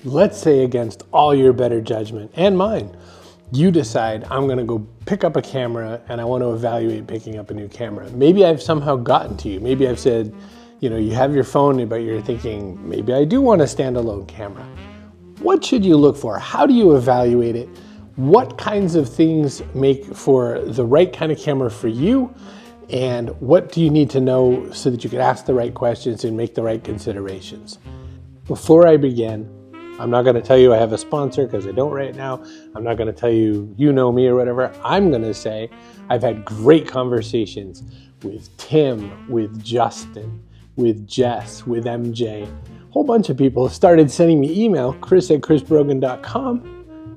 Let's say against all your better judgment and mine, you decide I'm gonna go pick up a camera and I want to evaluate picking up a new camera. Maybe I've somehow gotten to you. Maybe I've said, you have your phone, but you're thinking, maybe I do want a standalone camera. What should you look for? How do you evaluate it? What kinds of things make for the right kind of camera for you? And what do you need to know so that you can ask the right questions and make the right considerations? Before I begin, I'm not going to tell you I have a sponsor because I don't right now. I'm not going to tell you, you know me or whatever. I'm going to say I've had great conversations with Tim, with Justin, with Jess, with MJ. A whole bunch of people started sending me email, chris@chrisbrogan.com.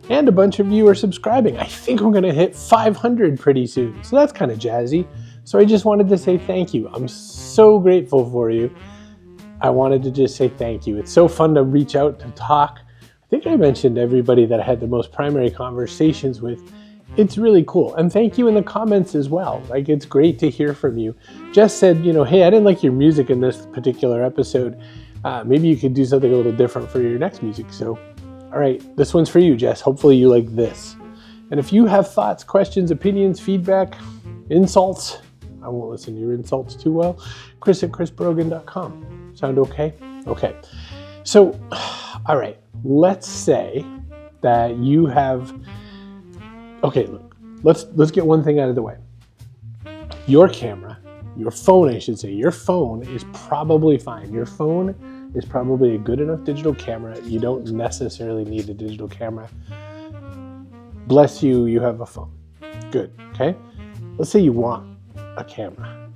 And a bunch of you are subscribing. I think we're gonna hit 500 pretty soon. So that's kind of jazzy. So I just wanted to say thank you. I'm so grateful for you. I wanted to just say thank you. It's so fun to reach out to talk. I think I mentioned everybody that I had the most primary conversations with. It's really cool. And thank you in the comments as well. Like, it's great to hear from you. Jess said, hey, I didn't like your music in this particular episode. Maybe you could do something a little different for your next music. So all right, this one's for you, Jess. Hopefully you like this. And if you have thoughts, questions, opinions, feedback, insults, I won't listen to your insults too well, chris@chrisbrogan.com. Sound okay? Okay. So, all right, let's say that you have, okay, look, let's get one thing out of the way. Your camera, your phone, I should say, your phone is probably fine. Your phone is probably a good enough digital camera. You don't necessarily need a digital camera. Bless you, you have a phone. Good, okay? Let's say you want a camera.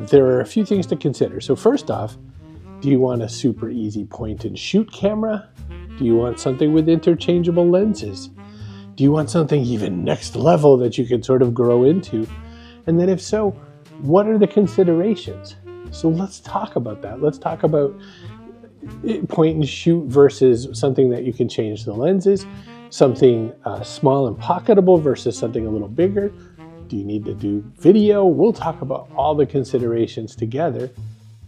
There are a few things to consider. So first off, do you want a super easy point and shoot camera? Do you want something with interchangeable lenses? Do you want something even next level that you can sort of grow into? And then if so, what are the considerations? So let's talk about that. Let's talk about point and shoot versus something that you can change the lenses, something small and pocketable versus something a little bigger. Do you need to do video? We'll talk about all the considerations together.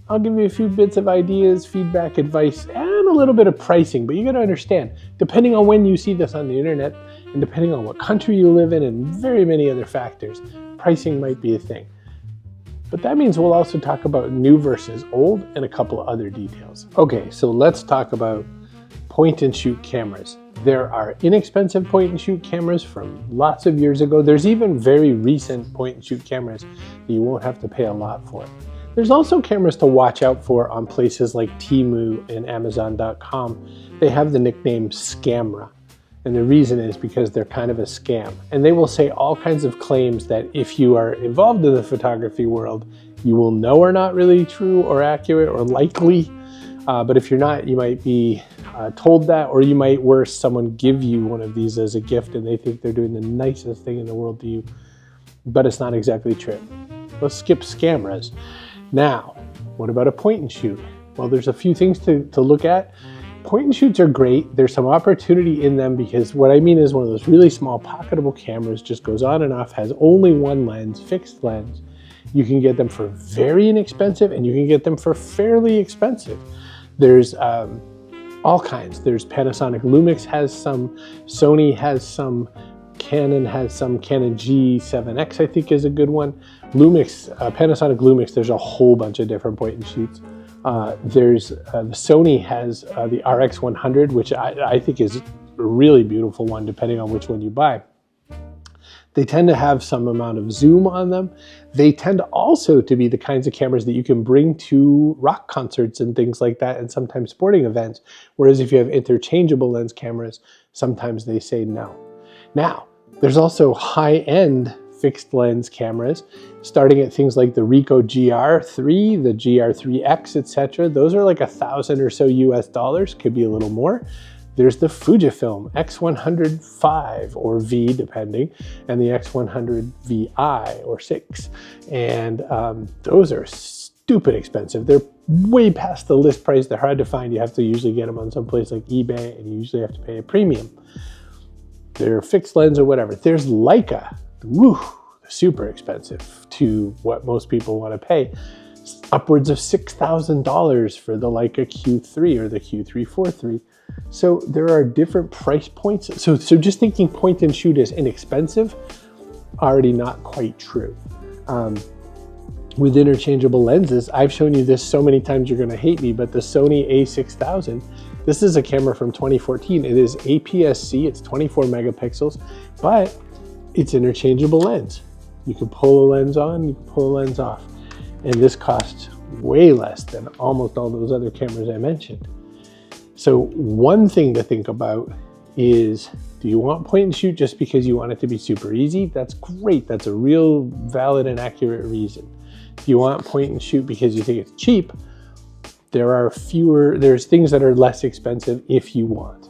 I'll give you a few bits of ideas, feedback, advice, and a little bit of pricing, but you got to understand, depending on when you see this on the internet and depending on what country you live in and very many other factors, pricing might be a thing. But that means we'll also talk about new versus old and a couple of other details. Okay, so let's talk about point and shoot cameras. There are inexpensive point and shoot cameras from lots of years ago. There's even very recent point and shoot cameras that you won't have to pay a lot for. There's also cameras to watch out for on places like Temu and Amazon.com. They have the nickname Scamra. And the reason is because they're kind of a scam. And they will say all kinds of claims that if you are involved in the photography world, you will know are not really true or accurate or likely. But if you're not, you might be told that, or you might, worse, someone give you one of these as a gift and they think they're doing the nicest thing in the world to you, but it's not exactly true. Let's skip scammers. Now, what about a point and shoot? Well, there's a few things to look at. Point and shoots are great. There's some opportunity in them because what I mean is one of those really small pocketable cameras just goes on and off, has only one lens, fixed lens. You can get them for very inexpensive and you can get them for fairly expensive. There's all kinds. There's Panasonic Lumix has some, Sony has some, Canon has some, Canon G7X I think is a good one. Lumix, Panasonic Lumix, there's a whole bunch of different point and shoots. The Sony has the RX100, which I think is a really beautiful one depending on which one you buy. They tend to have some amount of zoom on them. They tend also to be the kinds of cameras that you can bring to rock concerts and things like that, and sometimes sporting events. Whereas if you have interchangeable lens cameras, sometimes they say no. Now, there's also high-end fixed lens cameras, starting at things like the Ricoh GR3, the GR3X, etc. Those are like $1,000 or so US, could be a little more. There's the Fujifilm X100V or V depending, and the X100VI or 6. And those are stupid expensive. They're way past the list price. They're hard to find. You have to usually get them on some place like eBay, and you usually have to pay a premium. They're fixed lens or whatever. There's Leica. Woo, super expensive to what most people want to pay. Upwards of $6,000 for the Leica Q3 or the Q343. So there are different price points. So just thinking point and shoot is inexpensive, already not quite true. With interchangeable lenses, I've shown you this so many times you're going to hate me, but the Sony a6000, this is a camera from 2014. It is APS-C, it's 24 megapixels, but it's interchangeable lens. You can pull a lens on, you can pull a lens off. And this costs way less than almost all those other cameras I mentioned. So one thing to think about is, do you want point and shoot just because you want it to be super easy? That's great. That's a real valid and accurate reason. If you want point and shoot because you think it's cheap, there's things that are less expensive if you want.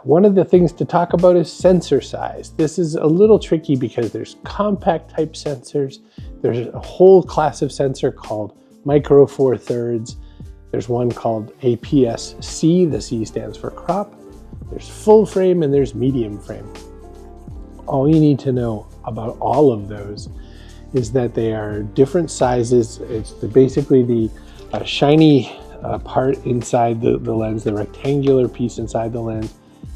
One of the things to talk about is sensor size. This is a little tricky because there's compact type sensors. There's a whole class of sensor called micro four thirds. There's one called APS-C, the C stands for crop. There's full frame and there's medium frame. All you need to know about all of those is that they are different sizes. It's basically the shiny part inside the lens, the rectangular piece inside the lens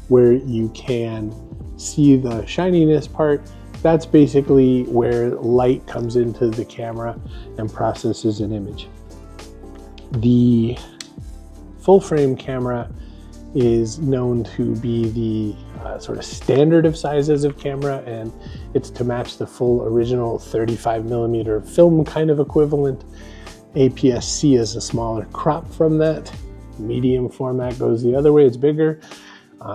where you can see the shininess part. That's basically where light comes into the camera and processes an image. The full frame camera is known to be the sort of standard of sizes of camera, and it's to match the full original 35 millimeter film kind of equivalent. APS-C is a smaller crop from that. Medium format goes the other way, it's bigger.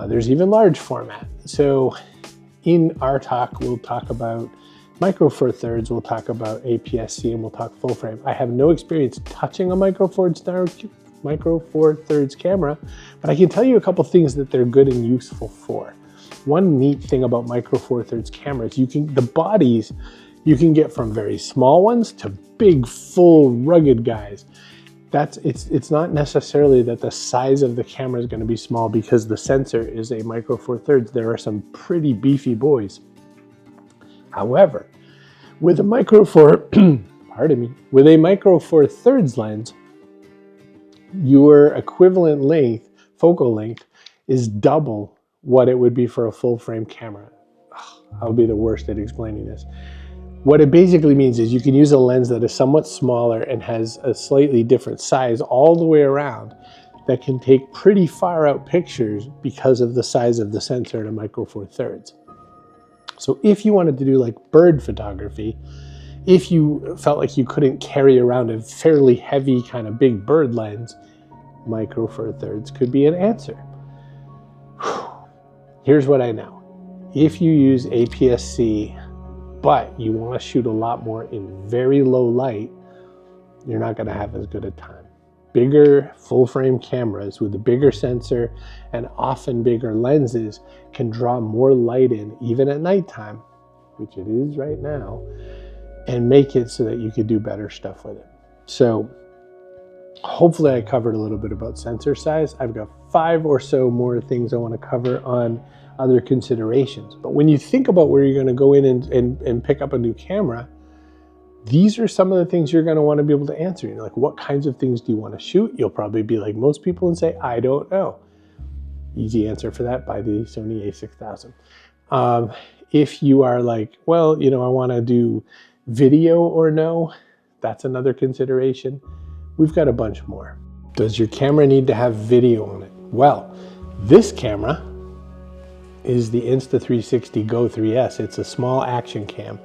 There's even large format. So in our talk, we'll talk about micro four thirds, we'll talk about APS-C, and we'll talk full frame. I have no experience touching a micro four thirds camera, but I can tell you a couple things that they're good and useful for. One neat thing about micro four thirds cameras, the bodies you can get from very small ones to big, full, rugged guys. It's not necessarily that the size of the camera is going to be small because the sensor is a micro four thirds. There are some pretty beefy boys. However, with a micro four thirds lens, your equivalent length, focal length, is double what it would be for a full frame camera. I'll be the worst at explaining this. What it basically means is you can use a lens that is somewhat smaller and has a slightly different size all the way around that can take pretty far out pictures because of the size of the sensor in a micro four thirds. So if you wanted to do like bird photography, if you felt like you couldn't carry around a fairly heavy kind of big bird lens, micro four thirds could be an answer. Here's what I know. If you use APS-C, but you want to shoot a lot more in very low light, you're not going to have as good a time. Bigger full frame cameras with a bigger sensor and often bigger lenses can draw more light in even at nighttime, which it is right now, and make it so that you could do better stuff with it. So hopefully I covered a little bit about sensor size. I've got 5 or so more things I want to cover on other considerations. But when you think about where you're going to go in and pick up a new camera, these are some of the things you're going to want to be able to answer. You know, like, what kinds of things do you want to shoot? You'll probably be like most people and say, I don't know. Easy answer for that, buy the Sony a6000. If you are like, well, you know, I want to do video or no, that's another consideration. We've got a bunch more. Does your camera need to have video on it? Well, this camera is the Insta360 Go 3S. It's a small action cam.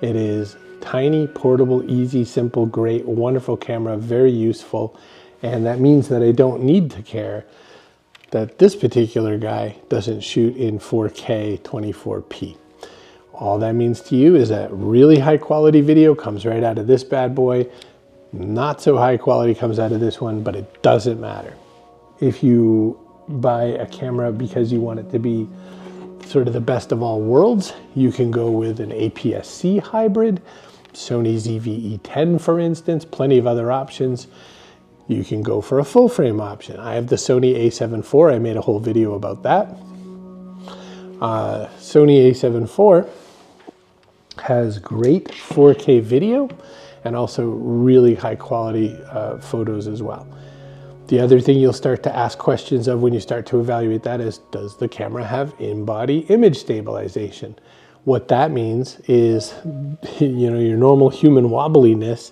It is tiny, portable, easy, simple, great, wonderful camera, very useful. And that means that I don't need to care that this particular guy doesn't shoot in 4K 24p. All that means to you is that really high quality video comes right out of this bad boy. Not so high quality comes out of this one, but it doesn't matter. If you buy a camera because you want it to be sort of the best of all worlds, you can go with an APS-C hybrid, Sony ZV-E10 for instance, plenty of other options. You can go for a full frame option. I have the Sony a7 IV, I made a whole video about that. Sony a7 IV has great 4K video and also really high quality photos as well. The other thing you'll start to ask questions of when you start to evaluate that is, does the camera have in-body image stabilization? What that means is, your normal human wobbliness,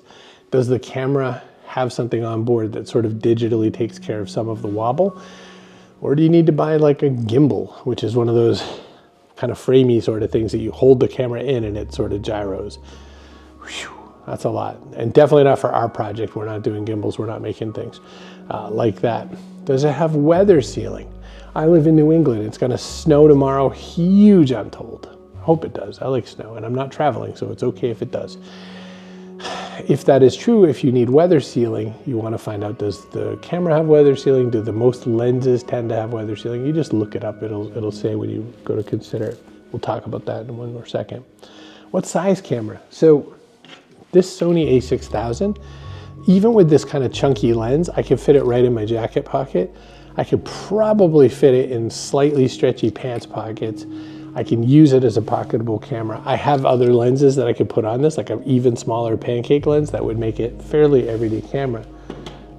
does the camera have something on board that sort of digitally takes care of some of the wobble? Or do you need to buy like a gimbal, which is one of those kind of framey sort of things that you hold the camera in and it sort of gyros? Whew, that's a lot. And definitely not for our project. We're not doing gimbals. We're not making things like that. Does it have weather sealing? I live in New England. It's going to snow tomorrow. Huge, I'm told. I hope it does. I like snow and I'm not traveling, so it's okay if it does. If that is true, if you need weather sealing, you want to find out, does the camera have weather sealing? Do the most lenses tend to have weather sealing? You just look it up. It'll say when you go to consider it. We'll talk about that in one more second. What size camera? So this Sony a6000, even with this kind of chunky lens, I can fit it right in my jacket pocket. I could probably fit it in slightly stretchy pants pockets. I can use it as a pocketable camera. I have other lenses that I could put on this, like an even smaller pancake lens that would make it fairly everyday camera,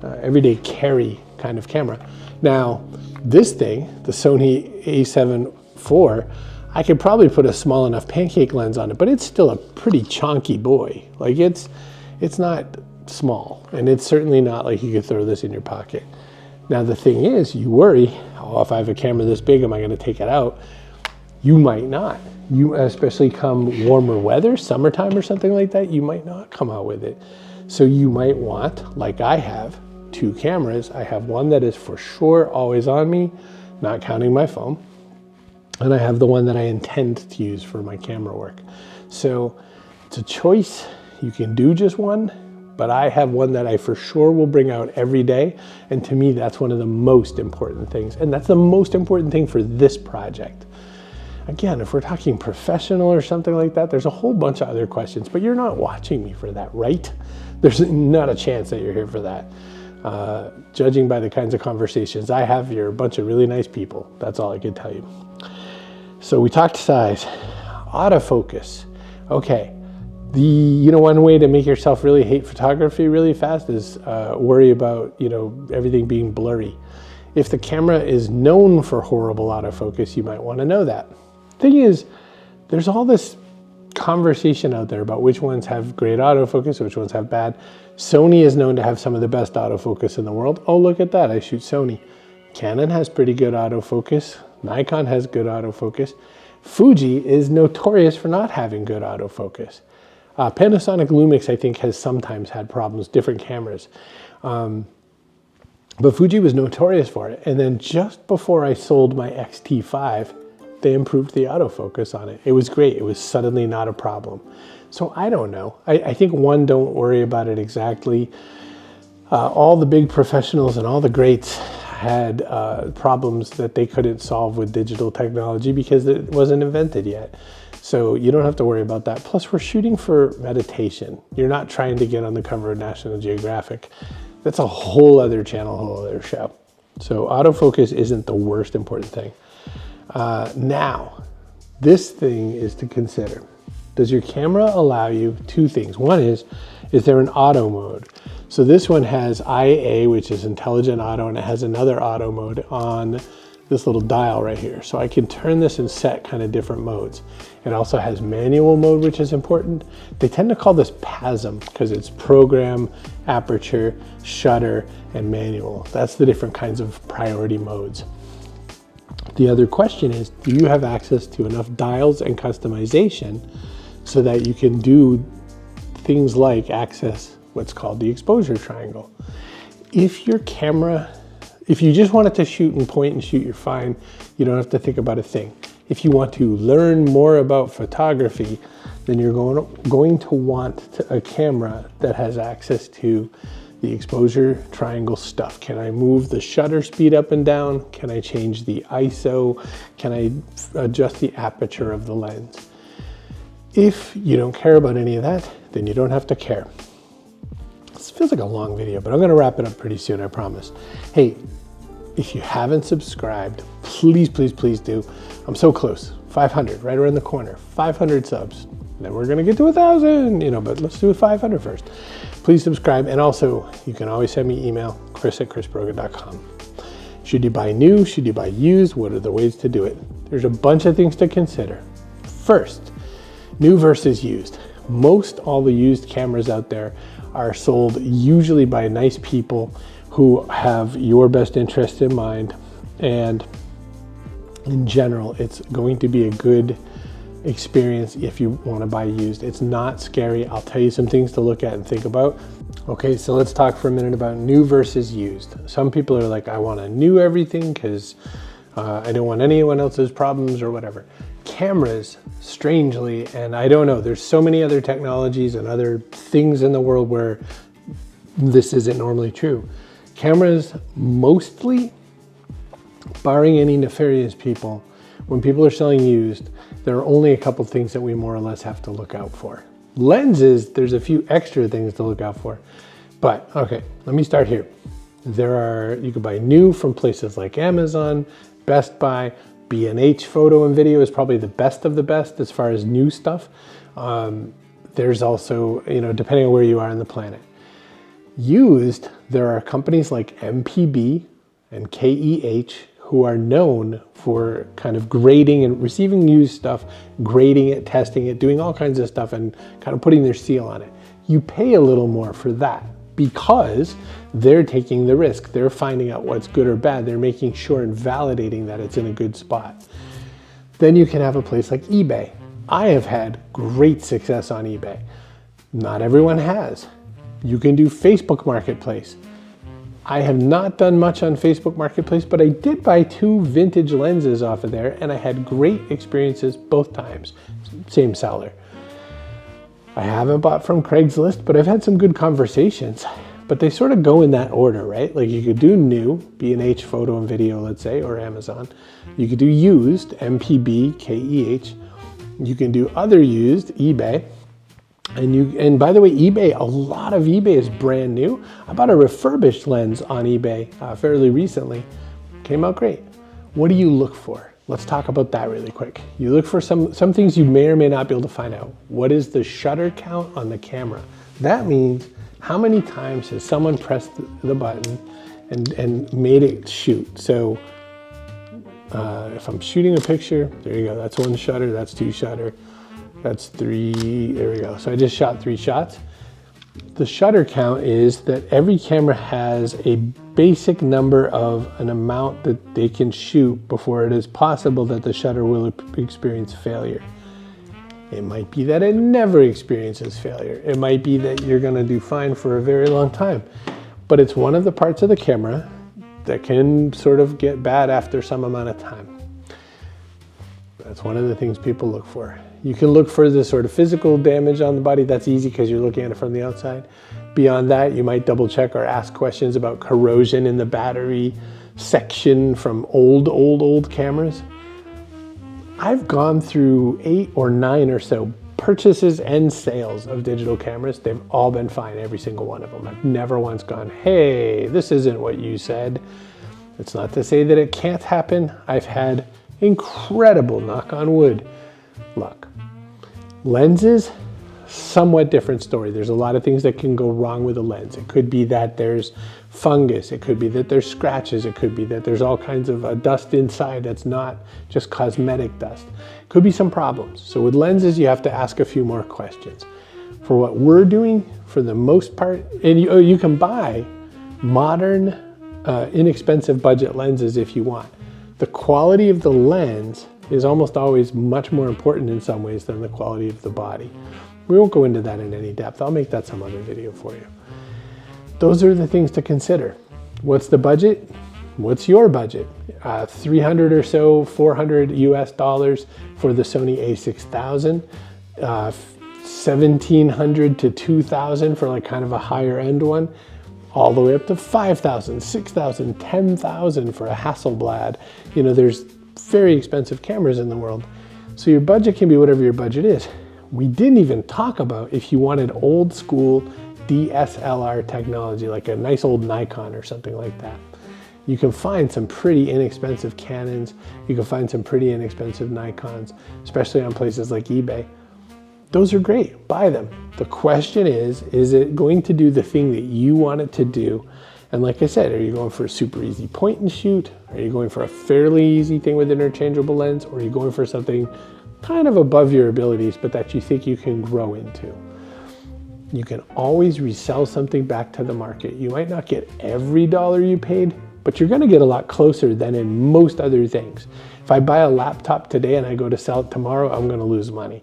everyday carry kind of camera. Now, this thing, the Sony a7 IV, I could probably put a small enough pancake lens on it, but it's still a pretty chonky boy. Like it's not small, and it's certainly not like you could throw this in your pocket. Now the thing is, you worry, oh, if I have a camera this big, am I gonna take it out? You might not. You, especially come warmer weather, summertime or something like that, you might not come out with it. So you might want, like I have, 2 cameras. I have one that is for sure always on me, not counting my phone. And I have the one that I intend to use for my camera work. So it's a choice. You can do just one, but I have one that I for sure will bring out every day. And to me, that's one of the most important things. And that's the most important thing for this project. Again, if we're talking professional or something like that, there's a whole bunch of other questions, but you're not watching me for that, right? There's not a chance that you're here for that. Judging by the kinds of conversations I have, you're a bunch of really nice people. That's all I can tell you. So we talked size, autofocus. Okay, one way to make yourself really hate photography really fast is worry about, everything being blurry. If the camera is known for horrible autofocus, you might want to know that. Thing is, there's all this conversation out there about which ones have great autofocus, which ones have bad. Sony is known to have some of the best autofocus in the world. Oh, look at that, I shoot Sony. Canon has pretty good autofocus. Nikon has good autofocus. Fuji is notorious for not having good autofocus. Panasonic Lumix, I think, has sometimes had problems, different cameras. But Fuji was notorious for it. And then just before I sold my X-T5, they improved the autofocus on it. It was great. It was suddenly not a problem. So I don't know. I think don't worry about it exactly. All the big professionals and all the greats had problems that they couldn't solve with digital technology because it wasn't invented yet. So you don't have to worry about that. Plus, we're shooting for meditation. You're not trying to get on the cover of National Geographic. That's a whole other channel, whole other show. So autofocus isn't the worst important thing. Now, this thing is to consider. Does your camera allow you 2 things? One is there an auto mode? So this one has IA, which is intelligent auto, and it has another auto mode on this little dial right here. So I can turn this and set kind of different modes. It also has manual mode, which is important. They tend to call this PASM because it's program, aperture, shutter, and manual. That's the different kinds of priority modes. The other question is, do you have access to enough dials and customization so that you can do things like access what's called the exposure triangle? If your camera, if you just want it to shoot and point and shoot, you're fine. You don't have to think about a thing. If you want to learn more about photography, then you're going to want a camera that has access to the exposure triangle stuff. Can I move the shutter speed up and down? Can I change the ISO? Can I adjust the aperture of the lens? If you don't care about any of that, then you don't have to care. This feels like a long video, but I'm gonna wrap it up pretty soon, I promise. Hey, if you haven't subscribed, please, please, please do. I'm so close, 500, right around the corner, 500 subs. Then we're gonna get to 1,000, but let's do 500 first. Please subscribe, and also you can always send me email, chris@chrisbrogan.com. Should you buy new? Should you buy used? What are the ways to do it? There's a bunch of things to consider. First, new versus used. Most all the used cameras out there are sold usually by nice people who have your best interest in mind, and in general, it's going to be a good experience if you want to buy used. It's not scary. I'll tell you some things to look at and think about. Okay, so let's talk for a minute about new versus used. Some people are like, I want to new everything because I don't want anyone else's problems or whatever. Cameras, strangely, and I don't know, there's so many other technologies and other things in the world where this isn't normally true. Cameras mostly, barring any nefarious people, when people are selling used, there are only a couple things that we more or less have to look out for. Lenses, there's a few extra things to look out for. But okay, let me start here. You can buy new from places like Amazon, Best Buy. B&H Photo and Video is probably the best of the best as far as new stuff. There's also, depending on where you are on the planet. Used, there are companies like MPB and KEH who are known for kind of grading and receiving used stuff, grading it, testing it, doing all kinds of stuff and kind of putting their seal on it. You pay a little more for that because they're taking the risk. They're finding out what's good or bad. They're making sure and validating that it's in a good spot. Then you can have a place like eBay. I have had great success on eBay. Not everyone has. You can do Facebook Marketplace. I have not done much on Facebook Marketplace, but I did buy 2 vintage lenses off of there and I had great experiences both times. Same seller. I haven't bought from Craigslist, but I've had some good conversations. But they sort of go in that order, right? Like you could do new, B&H Photo and Video, let's say, or Amazon. You could do used, MPB, KEH. You can do other used, eBay. And by the way, eBay, a lot of eBay is brand new. I bought a refurbished lens on eBay fairly recently. Came out great. What do you look for? Let's talk about that really quick. You look for some things you may or may not be able to find out. What is the shutter count on the camera? That means how many times has someone pressed the button and made it shoot? So if I'm shooting a picture, there you go. That's 1 shutter, that's 2 shutter. That's 3, there we go. So I just shot 3 shots. The shutter count is that every camera has a basic number of an amount that they can shoot before it is possible that the shutter will experience failure. It might be that it never experiences failure. It might be that you're gonna do fine for a very long time. But it's one of the parts of the camera that can sort of get bad after some amount of time. That's one of the things people look for. You can look for the sort of physical damage on the body. That's easy because you're looking at it from the outside. Beyond that, you might double check or ask questions about corrosion in the battery section from old cameras. I've gone through 8 or 9 or so purchases and sales of digital cameras. They've all been fine, every single one of them. I've never once gone, hey, this isn't what you said. It's not to say that it can't happen. I've had incredible, knock on wood, luck. Lenses, somewhat different story. There's a lot of things that can go wrong with a lens. It could be that there's fungus. It could be that there's scratches. It could be that there's all kinds of dust inside that's not just cosmetic dust. Could be some problems. So with lenses, you have to ask a few more questions. For what we're doing, for the most part, and you can buy modern, inexpensive budget lenses if you want. The quality of the lens is almost always much more important in some ways than the quality of the body. We won't go into that in any depth. I'll make that some other video for you. Those are the things to consider. What's the budget? What's your budget? 300 or so, 400 US dollars for the Sony a6000, 1700 to 2000 for like kind of a higher end one, all the way up to 5,000, 6,000, 10,000 for a Hasselblad. There's very expensive cameras in the world. So your budget can be whatever your budget is. We didn't even talk about if you wanted old school DSLR technology, like a nice old Nikon or something like that. You can find some pretty inexpensive Canons. You can find some pretty inexpensive Nikons, especially on places like eBay. those are great, buy them. The question is it going to do the thing that you want it to do? And like I said, are you going for a super easy point and shoot? Are you going for a fairly easy thing with interchangeable lens? Or are you going for something kind of above your abilities, but that you think you can grow into? You can always resell something back to the market. You might not get every dollar you paid, but you're gonna get a lot closer than in most other things. If I buy a laptop today and I go to sell it tomorrow, I'm gonna lose money.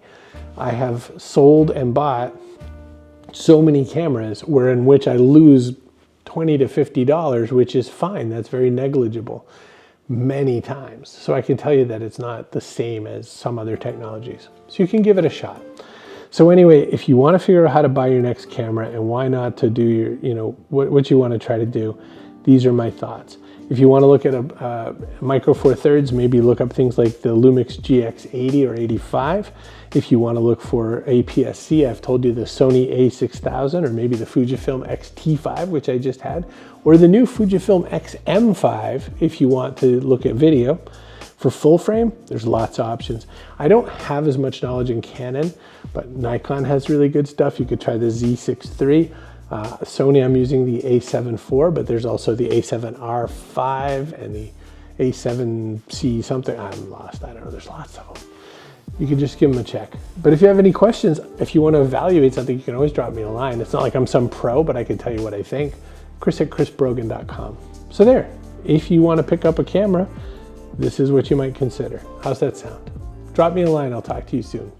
I have sold and bought so many cameras in which I lose $20 to $50, which is fine. That's very negligible many times. So I can tell you that it's not the same as some other technologies. So you can give it a shot. So anyway, if you want to figure out how to buy your next camera and why not to do your, what you want to try to do, these are my thoughts. If you want to look at a micro four thirds, maybe look up things like the Lumix GX80 or 85. If you want to look for APS-C, I've told you the Sony A6000 or maybe the Fujifilm X-T5, which I just had, or the new Fujifilm X-M5 if you want to look at video. For full frame, there's lots of options. I don't have as much knowledge in Canon, but Nikon has really good stuff. You could try the Z6 III. Sony, I'm using the A7 IV, but there's also the A7R5 and the A7C something. I'm lost, I don't know, there's lots of them. You can just give them a check. But if you have any questions, if you want to evaluate something, you can always drop me a line. It's not like I'm some pro, but I can tell you what I think. Chris@chrisbrogan.com. So there, if you want to pick up a camera, this is what you might consider. How's that sound? Drop me a line, I'll talk to you soon.